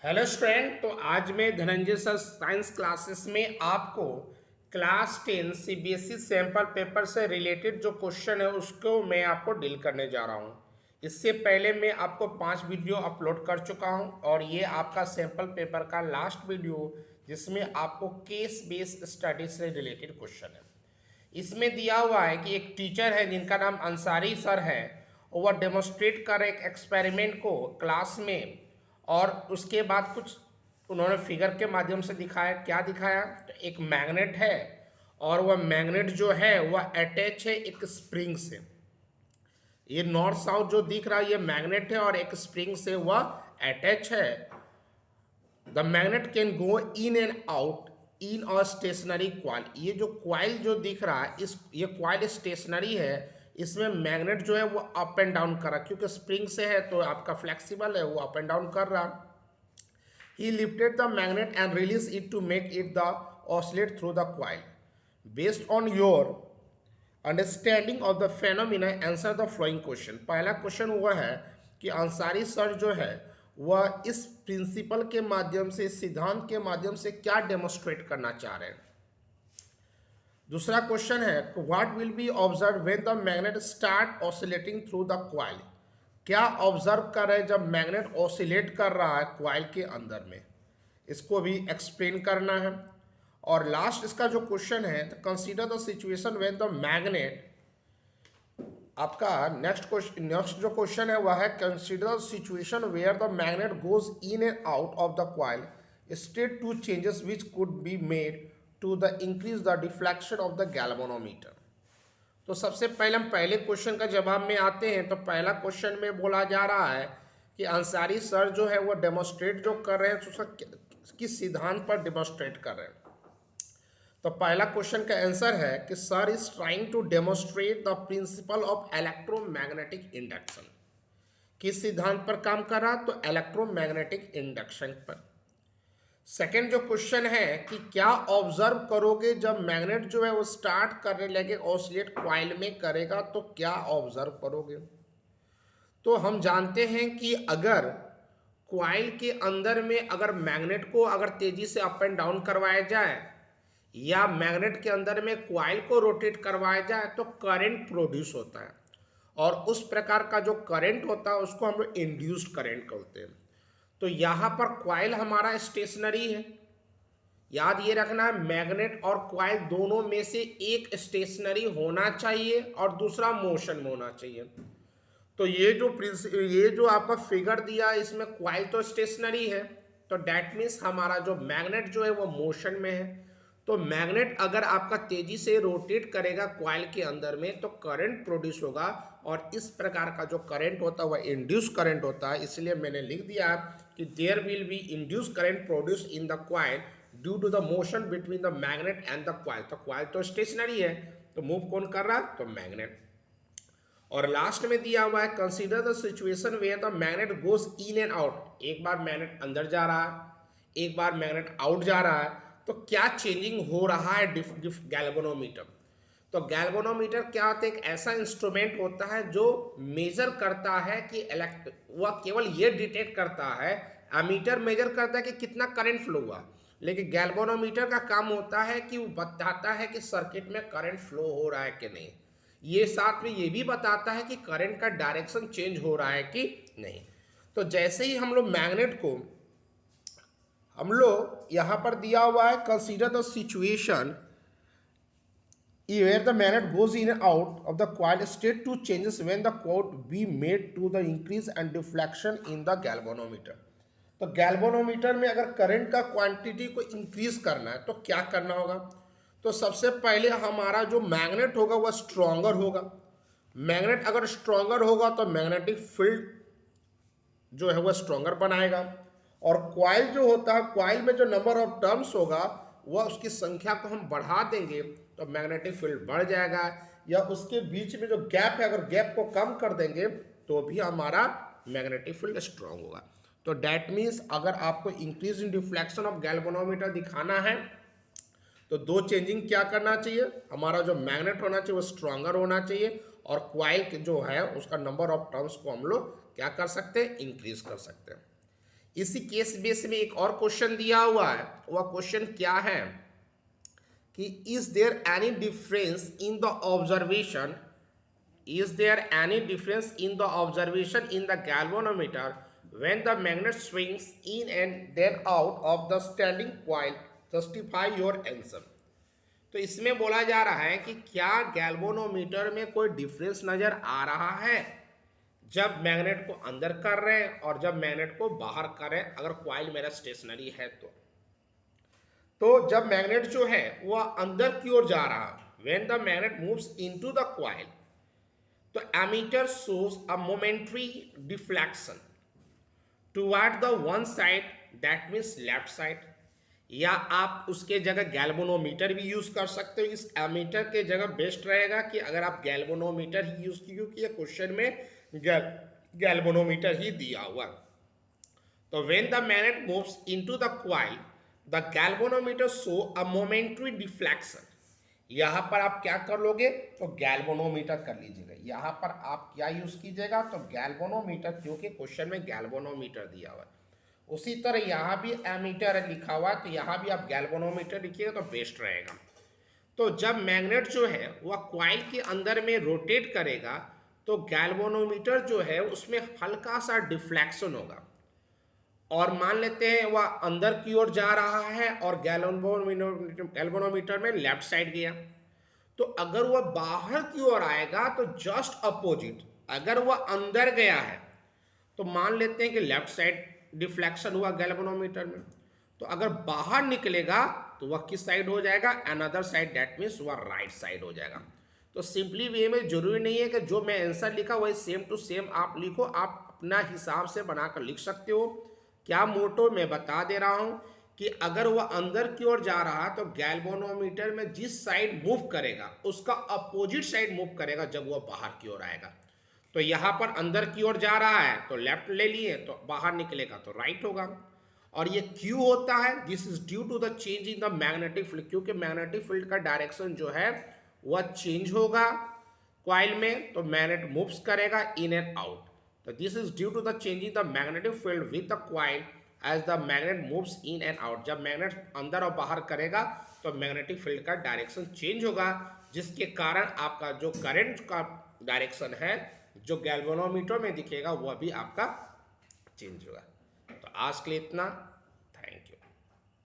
Hello student. तो आज मैं धनंजय सर साइंस क्लासेस में आपको क्लास 10 सीबीएसई सैंपल पेपर से रिलेटेड जो क्वेश्चन है उसको मैं आपको डील करने जा रहा हूँ। इससे पहले मैं आपको 5 वीडियो अपलोड कर चुका हूँ और ये आपका सैंपल पेपर का लास्ट वीडियो जिसमें आपको केस बेस्ड स्टडी से रिलेटेड क्वेश्चन है। इसमें दिया हुआ है कि एक टीचर है जिनका नाम अंसारी सर है, वह डेमोस्ट्रेट कर एक एक्सपेरिमेंट को क्लास में और उसके बाद कुछ उन्होंने फिगर के माध्यम से दिखाया। क्या दिखाया? तो एक मैग्नेट है और वह मैग्नेट जो है वह अटैच है एक स्प्रिंग से। ये नॉर्थ साउथ जो दिख रहा है ये मैग्नेट है और एक स्प्रिंग से वह अटैच है। The magnet can go in and out in a stationary coil. ये जो क्वाइल जो दिख रहा है ये क्वाइल स्टेशनरी है। इसमें मैग्नेट जो है वो अप एंड डाउन कर रहा है क्योंकि स्प्रिंग से है तो आपका फ्लेक्सिबल है, वो अप एंड डाउन कर रहा। He lifted the magnet and released it to make it the oscillate through the coil. Based on your understanding of the phenomena answer the flowing question. पहला question वह है कि Ansari sir जो है वह इस प्रिंसिपल के माध्यम से, इस सिद्धांत के माध्यम से क्या डेमोस्ट्रेट करना चाह रहे हैं। दूसरा क्वेश्चन है what will be observe when the magnet start oscillating through the coil. क्या ऑब्जर्व कर रहे हैं जब मैग्नेट ऑसिलेट कर रहा है क्वाइल के अंदर में, इसको भी एक्सप्लेन करना है। और लास्ट इसका जो क्वेश्चन है तो consider the situation when the magnet, आपका नेक्स्ट जो क्वेश्चन है वह है consider the situation where the magnet goes in and out of the coil state two changes which could be made to the increase the deflection of the galvanometer. तो सबसे पहले हम पहले क्वेश्चन का जवाब में आते हैं। तो पहला क्वेश्चन में बोला जा रहा है कि अंसारी सर जो है वो डेमोस्ट्रेट जो कर रहे हैं तो उसका किस सिद्धांत पर डेमोस्ट्रेट कर रहे हैं। तो पहला क्वेश्चन का आंसर है कि sir is trying to demonstrate the principle of electromagnetic induction. किस सिद्धांत पर काम कर रहा? तो इलेक्ट्रोमैग्नेटिक इंडक्शन पर। सेकेंड जो क्वेश्चन है कि क्या ऑब्जर्व करोगे जब मैग्नेट जो है वो स्टार्ट करने लगे ऑसिलेट क्वाइल में करेगा, तो क्या ऑब्जर्व करोगे। तो हम जानते हैं कि अगर क्वाइल के अंदर में अगर मैग्नेट को अगर तेजी से अप एंड डाउन करवाया जाए या मैग्नेट के अंदर में क्वाइल को रोटेट करवाया जाए तो करंट प्रोड्यूस होता है और उस प्रकार का जो करंट होता है उसको हम लोग इंड्यूस्ड करंट कहते हैं। तो यहाँ पर क्वाइल हमारा स्टेशनरी है। याद ये रखना है मैग्नेट और क्वाइल दोनों में से एक स्टेशनरी होना चाहिए और दूसरा मोशन में होना चाहिए। तो ये जो आपका फिगर दिया है इसमें क्वाइल तो स्टेशनरी है, तो डैट मीन्स हमारा जो मैग्नेट जो है वो मोशन में है। तो मैग्नेट अगर आपका तेजी से रोटेट करेगा क्वाइल के अंदर में तो करंट प्रोड्यूस होगा और इस प्रकार का जो करंट होता है वह इंड्यूस करंट होता है। इसलिए मैंने लिख दिया कि there will be induced current produce in the coil due to the motion between the magnet and the coil. तो क्वाइल तो स्टेशनरी है, तो मूव कौन कर रहा है? तो मैग्नेट। और लास्ट में दिया हुआ है consider the situation where the magnet goes in and out. एक बार मैग्नेट अंदर जा रहा है, एक बार मैग्नेट आउट जा रहा है, तो क्या चेंजिंग हो रहा है गैल्वेनोमीटर। तो गैल्वेनोमीटर क्या होता है? एक ऐसा इंस्ट्रूमेंट होता है जो मेजर करता है कि वह केवल ये डिटेक्ट करता है, एमीटर मेजर करता है कि कितना करंट फ्लो हुआ, लेकिन गैल्वेनोमीटर का काम होता है कि वो बताता है कि सर्किट में करंट फ्लो हो रहा है कि नहीं। ये साथ में ये भी बताता है कि करंट का डायरेक्शन चेंज हो रहा है कि नहीं। तो जैसे ही हम लोग मैग्नेट को हम लोग यहाँ पर दिया हुआ है consider the situation where the magnet goes in and out of the coil state to changes when the coil be made to the increase and deflection in the galvanometer। तो गैल्वेनोमीटर में अगर करंट का quantity को increase करना है तो क्या करना होगा? तो सबसे पहले हमारा जो मैग्नेट होगा वह स्ट्रॉन्गर होगा। मैग्नेट अगर स्ट्रॉन्गर होगा तो मैग्नेटिक फील्ड जो है वह स्ट्रॉन्गर बनाएगा और क्वाइल जो होता है, क्वाइल में जो नंबर ऑफ टर्म्स होगा वह उसकी संख्या को हम बढ़ा देंगे तो मैग्नेटिक फील्ड बढ़ जाएगा, या उसके बीच में जो गैप है अगर गैप को कम कर देंगे तो भी हमारा मैग्नेटिक फील्ड स्ट्रांग होगा। तो डैट मीन्स अगर आपको increase in deflection of galvanometer दिखाना है तो दो चेंजिंग क्या करना चाहिए, हमारा जो मैग्नेट होना चाहिए वो स्ट्रांगर होना चाहिए और क्वाइल जो है उसका नंबर ऑफ टर्म्स को हम लोग क्या कर सकते हैं, इंक्रीज कर सकते हैं। इसी केस बेस में एक और क्वेश्चन दिया हुआ है, वह क्वेश्चन क्या है कि is there any difference in the observation, is there any difference in the observation in the galvanometer when the magnet swings in and then out of the standing coil, justify your answer। तो इसमें बोला जा रहा है कि क्या galvanometer में कोई डिफरेंस नजर आ रहा है जब मैग्नेट को अंदर कर रहे हैं और जब मैग्नेट को बाहर कर रहे हैं, अगर कॉइल मेरा स्टेशनरी है तो जब मैग्नेट जो है वह अंदर की ओर जा रहा है, when the magnet moves into the coil, तो ammeter shows a momentary deflection toward the one side, that means left side. या आप उसके जगह गैल्वेनोमीटर भी यूज कर सकते हो। इस एमीटर के जगह बेस्ट रहेगा कि अगर आप गैल्वेनोमीटर ही यूज कीजिए, क्योंकि ये क्वेश्चन में गैल्वेनोमीटर ही दिया हुआ। तो when the magnet moves into the coil, the galvanometer show a momentary deflection. यहाँ पर आप क्या कर लोगे, तो गैल्वेनोमीटर कर लीजिएगा। यहाँ पर आप क्या यूज कीजिएगा, तो गैल्वेनोमीटर, क्योंकि क्वेश्चन में गैल्वेनोमीटर दिया हुआ है। उसी तरह यहाँ भी एमीटर लिखा हुआ है, तो यहाँ भी आप गैल्वेनोमीटर लिखिएगा तो बेस्ट रहेगा। तो जब मैग्नेट जो है वह कॉइल के अंदर में रोटेट करेगा, तो गैल्वेनोमीटर जो है उसमें हल्का सा डिफ्लेक्शन होगा, और मान लेते हैं वह अंदर की ओर जा रहा है और गैल्वेनोमीटर में लेफ्ट साइड गया। तो अगर वह बाहर की ओर आएगा तो जस्ट अपोजिट, अगर वह अंदर गया है तो मान लेते हैं कि लेफ्ट साइड डिफ्लेक्शन हुआ गैल्वेनोमीटर में। तो अगर बाहर निकलेगा तो वह किस साइड हो जाएगा, अनदर साइड, दैट मीन्स वह राइट साइड हो जाएगा। तो सिंपली वे में जरूरी नहीं है कि जो मैं आंसर लिखा वही सेम टू सेम आप लिखो, आप अपना हिसाब से बनाकर लिख सकते हो। क्या मोटो मैं बता दे रहा हूं कि अगर वह अंदर की ओर जा रहा तो गैल्वेनोमीटर में जिस साइड मूव करेगा उसका अपोजिट साइड मूव करेगा जब वह बाहर की ओर आएगा। तो यहाँ पर अंदर की ओर जा रहा है तो लेफ्ट ले लिए, तो बाहर निकलेगा तो राइट होगा। और ये क्यों होता है, this is due to the change in the magnetic field, क्योंकि मैग्नेटिक फील्ड का डायरेक्शन जो है वह चेंज होगा कॉइल में, तो मैग्नेट मूव्स करेगा इन एंड आउट। तो this is due to the change in the magnetic field with the coil as the magnet moves in and out. जब मैग्नेट अंदर और बाहर करेगा तो मैग्नेटिक फील्ड का डायरेक्शन चेंज होगा, जिसके कारण आपका जो करंट का डायरेक्शन है जो गैल्वेनोमीटर में दिखेगा वह भी आपका चेंज होगा। तो आज के लिए इतना।